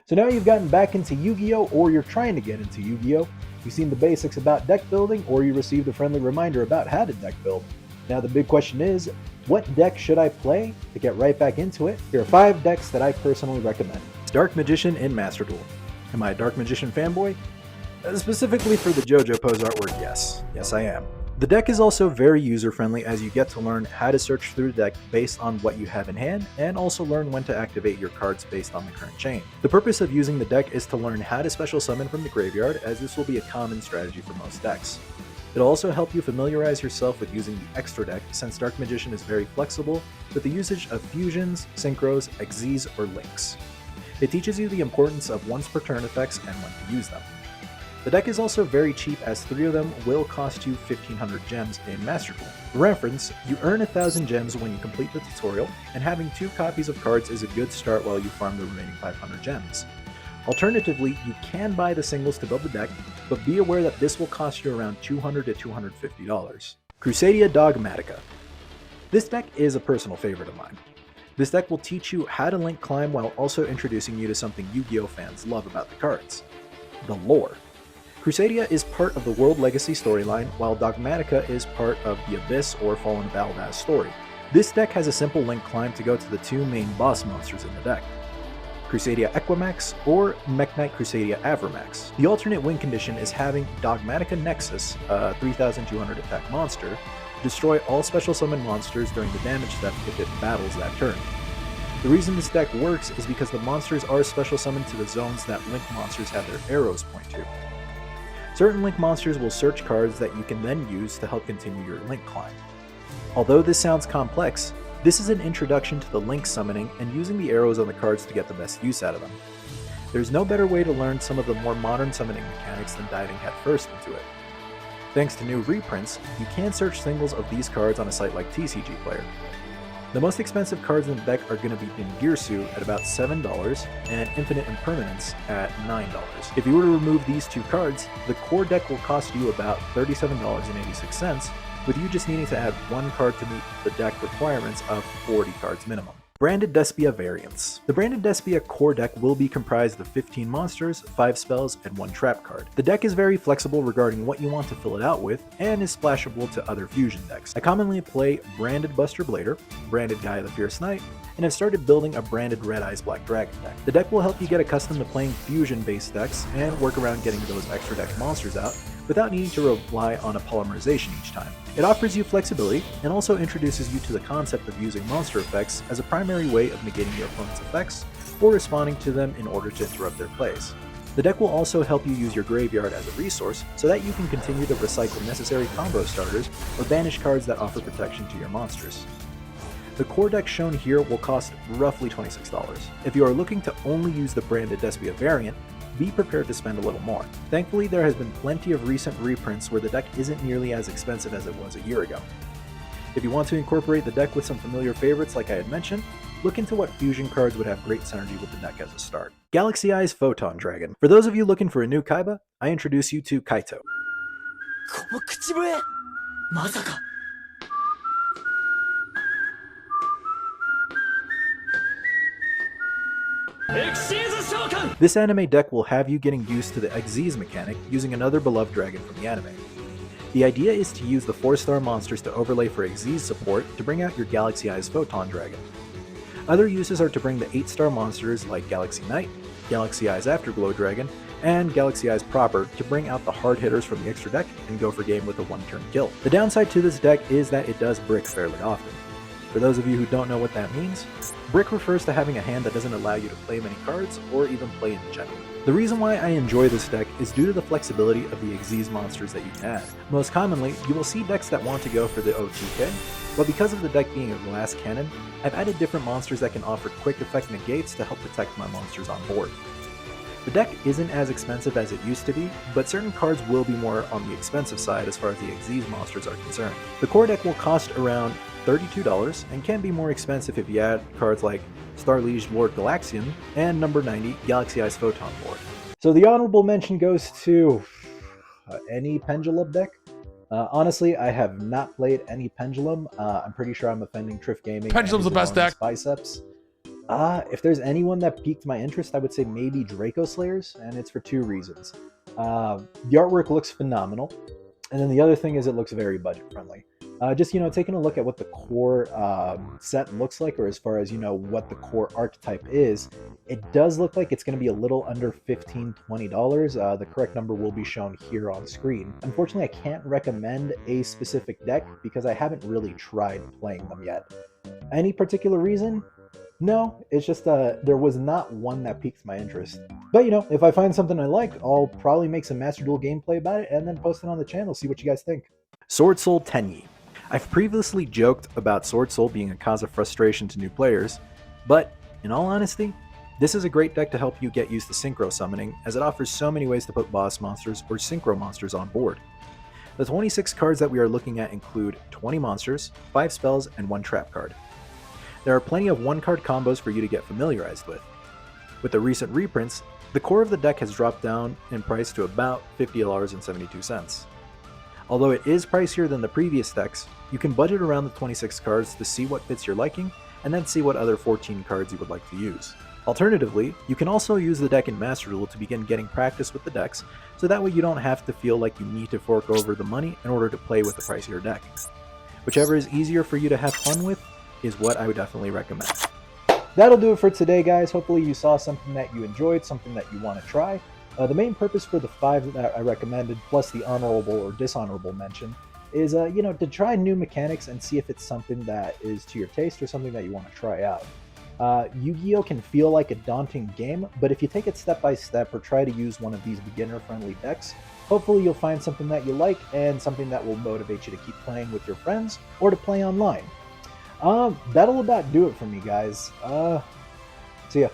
So now you've gotten back into Yu-Gi-Oh! Or you're trying to get into Yu-Gi-Oh! You've seen the basics about deck building, or you received a friendly reminder about how to deck build. Now the big question is, what deck should I play? To get right back into it, here are 5 decks that I personally recommend. Dark Magician in Master Duel. Am I a Dark Magician fanboy? Specifically for the JoJo pose artwork, yes. Yes, I am. The deck is also very user-friendly as you get to learn how to search through the deck based on what you have in hand, and also learn when to activate your cards based on the current chain. The purpose of using the deck is to learn how to special summon from the graveyard, as this will be a common strategy for most decks. It'll also help you familiarize yourself with using the extra deck, since Dark Magician is very flexible with the usage of fusions, synchros, Xyzs, or links. It teaches you the importance of once per turn effects and when to use them. The deck is also very cheap, as 3 of them will cost you 1500 gems in Master Duel. For reference, you earn 1000 gems when you complete the tutorial, and having 2 copies of cards is a good start while you farm the remaining 500 gems. Alternatively, you can buy the singles to build the deck, but be aware that this will cost you around $200 to $250. Crusadia-Dogma. This deck is a personal favorite of mine. This deck will teach you how to link climb while also introducing you to something Yu-Gi-Oh! Fans love about the cards: the lore. Crusadia is part of the World Legacy storyline, while Dogmatica is part of the Abyss or Fallen Valdaz story. This deck has a simple link climb to go to the 2 main boss monsters in the deck: Crusadia Equimax or Mekk-Knight Crusadia Avramax. The alternate win condition is having Dogmatica Nexus, a 3200 attack monster, destroy all special summon monsters during the damage step if it battles that turn. The reason this deck works is because the monsters are special summoned to the zones that Link monsters have their arrows point to. Certain Link monsters will search cards that you can then use to help continue your Link climb. Although this sounds complex, this is an introduction to the Link summoning and using the arrows on the cards to get the best use out of them. There's no better way to learn some of the more modern summoning mechanics than diving headfirst into it. Thanks to new reprints, you can search singles of these cards on a site like TCG Player. The most expensive cards in the deck are going to be Ningirsu at about $7 and Infinite Impermanence at $9. If you were to remove these 2 cards, the core deck will cost you about $37.86, with you just needing to add 1 card to meet the deck requirements of 40 cards minimum. Branded Despia variants. The Branded Despia core deck will be comprised of 15 monsters, 5 spells, and 1 trap card. The deck is very flexible regarding what you want to fill it out with, and is splashable to other fusion decks. I commonly play Branded Buster Blader, Branded Gaia the Fierce Knight, and have started building a Branded Red Eyes Black Dragon deck. The deck will help you get accustomed to playing fusion-based decks, and work around getting those extra deck monsters out, without needing to rely on a polymerization each time. It offers you flexibility, and also introduces you to the concept of using monster effects as a primary way of negating your opponent's effects, or responding to them in order to interrupt their plays. The deck will also help you use your graveyard as a resource, so that you can continue to recycle necessary combo starters, or banish cards that offer protection to your monsters. The core deck shown here will cost roughly $26. If you are looking to only use the Branded Despia variant, be prepared to spend a little more. Thankfully, there has been plenty of recent reprints where the deck isn't nearly as expensive as it was a year ago. If you want to incorporate the deck with some familiar favorites like I had mentioned, look into what fusion cards would have great synergy with the deck as a start. Galaxy Eyes Photon Dragon. For those of you looking for a new Kaiba, I introduce you to Kaito. This anime deck will have you getting used to the Xyz mechanic using another beloved dragon from the anime. The idea is to use the 4-star monsters to overlay for Xyz support to bring out your Galaxy Eyes Photon Dragon. Other uses are to bring the 8-star monsters like Galaxy Knight, Galaxy Eyes Afterglow Dragon, and Galaxy Eyes proper to bring out the hard hitters from the extra deck and go for game with a 1-turn kill. The downside to this deck is that it does brick fairly often. For those of you who don't know what that means, brick refers to having a hand that doesn't allow you to play many cards, or even play in general. The reason why I enjoy this deck is due to the flexibility of the Xyz monsters that you can add. Most commonly, you will see decks that want to go for the OTK, but because of the deck being a glass cannon, I've added different monsters that can offer quick effect negates to help protect my monsters on board. The deck isn't as expensive as it used to be, but certain cards will be more on the expensive side as far as the Xyz monsters are concerned. The core deck will cost around $32 and can be more expensive if you add cards like Star Liege Lord Galaxian and number 90 Galaxy Eyes Photon Lord. So the honorable mention goes to any Pendulum deck. Honestly, I have not played any Pendulum. I'm pretty sure I'm offending Triff Gaming. Pendulum's the best deck. Biceps. If there's anyone that piqued my interest, I would say maybe Draco Slayers, and it's for two reasons. The artwork looks phenomenal, and then the other thing is it looks very budget friendly. Just taking a look at what the core set looks like, or as far as what the core archetype is, it does look like it's going to be a little under $15-20. The correct number will be shown here on screen. Unfortunately, I can't recommend a specific deck because I haven't really tried playing them yet. Any particular reason? No, it's just there was not one that piqued my interest. But if I find something I like, I'll probably make some Master Duel gameplay about it and then post it on the channel, see what you guys think. Swordsoul Tenyi. I've previously joked about Swordsoul being a cause of frustration to new players, but in all honesty, this is a great deck to help you get used to synchro summoning, as it offers so many ways to put boss monsters or synchro monsters on board. The 26 cards that we are looking at include 20 monsters, 5 spells, and 1 trap card. There are plenty of one-card combos for you to get familiarized with. With the recent reprints, the core of the deck has dropped down in price to about $50.72. Although it is pricier than the previous decks, you can budget around the 26 cards to see what fits your liking, and then see what other 14 cards you would like to use. Alternatively, you can also use the deck in Master Duel to begin getting practice with the decks, so that way you don't have to feel like you need to fork over the money in order to play with the pricier deck. Whichever is easier for you to have fun with is what I would definitely recommend. That'll do it for today, guys. Hopefully you saw something that you enjoyed, something that you want to try. The main purpose for the 5 that I recommended, plus the honorable or dishonorable mention, is to try new mechanics and see if it's something that is to your taste or something that you want to try out. Yu-Gi-Oh! Can feel like a daunting game, but if you take it step by step or try to use one of these beginner-friendly decks, hopefully you'll find something that you like and something that will motivate you to keep playing with your friends or to play online. That'll about do it for me, guys. See ya.